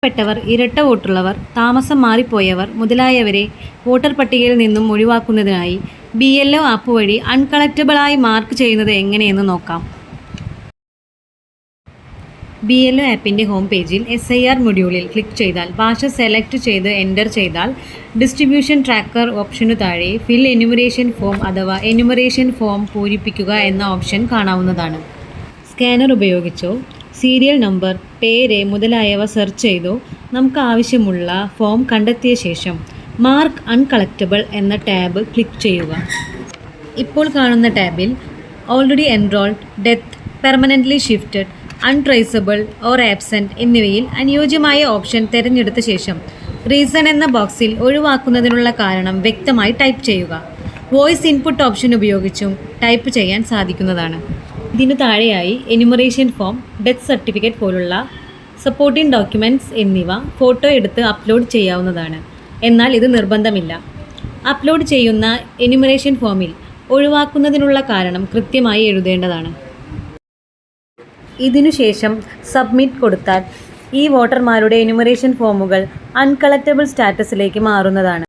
പെട്ടവർ, ഇരട്ട വോട്ടുള്ളവർ, താമസം മാറിപ്പോയവർ മുതലായവരെ വോട്ടർ പട്ടികയിൽ നിന്നും ഒഴിവാക്കുന്നതിനായി BLO ആപ്പ് വഴി അൺകളക്റ്റബിളായി മാർക്ക് ചെയ്യുന്നത് എങ്ങനെയെന്ന് നോക്കാം. BLO ആപ്പിൻ്റെ ഹോം പേജിൽ SIR മൊഡ്യൂളിൽ ക്ലിക്ക് ചെയ്താൽ ഭാഷ സെലക്ട് ചെയ്ത് എൻ്റർ ചെയ്താൽ ഡിസ്ട്രിബ്യൂഷൻ ട്രാക്കർ ഓപ്ഷനു താഴെ ഫിൽ എന്യൂമറേഷൻ ഫോം അഥവാ എന്യൂമറേഷൻ ഫോം പൂരിപ്പിക്കുക എന്ന ഓപ്ഷൻ കാണാവുന്നതാണ്. സ്കാനർ ഉപയോഗിച്ചോ സീരിയൽ നമ്പർ, പേര് മുതലായവ സെർച്ച് ചെയ്തോ നമുക്ക് ആവശ്യമുള്ള ഫോം കണ്ടെത്തിയ ശേഷം മാർക്ക് അൺകളക്റ്റബിൾ എന്ന ടാബ് ക്ലിക്ക് ചെയ്യുക. ഇപ്പോൾ കാണുന്ന ടാബിൽ already enrolled, death, permanently shifted, untraceable or absent എന്നിവയിൽ അനുയോജ്യമായ ഓപ്ഷൻ തിരഞ്ഞെടുത്ത ശേഷം റീസൺ എന്ന ബോക്സിൽ ഒഴിവാക്കുന്നതിനുള്ള കാരണം വ്യക്തമായി ടൈപ്പ് ചെയ്യുക. വോയിസ് ഇൻപുട്ട് ഓപ്ഷൻ ഉപയോഗിച്ചും ടൈപ്പ് ചെയ്യാൻ സാധിക്കുന്നതാണ്. ഇതിനു താഴെയായി എന്യൂമറേഷൻ ഫോം, ഡെത്ത് സർട്ടിഫിക്കറ്റ് പോലുള്ള സപ്പോർട്ടിംഗ് ഡോക്യുമെൻറ്റ്സ് എന്നിവ ഫോട്ടോ എടുത്ത് അപ്ലോഡ് ചെയ്യാവുന്നതാണ്. എന്നാൽ ഇത് നിർബന്ധമില്ല. അപ്ലോഡ് ചെയ്യുന്ന എന്യൂമറേഷൻ ഫോമിൽ ഒഴിവാക്കുന്നതിനുള്ള കാരണം കൃത്യമായി എഴുതേണ്ടതാണ്. ഇതിനുശേഷം സബ്മിറ്റ് കൊടുത്താൽ ഈ വോട്ടർമാരുടെ എന്യൂമറേഷൻ ഫോമുകൾ അൺകളക്റ്റബിൾ സ്റ്റാറ്റസിലേക്ക് മാറുന്നതാണ്.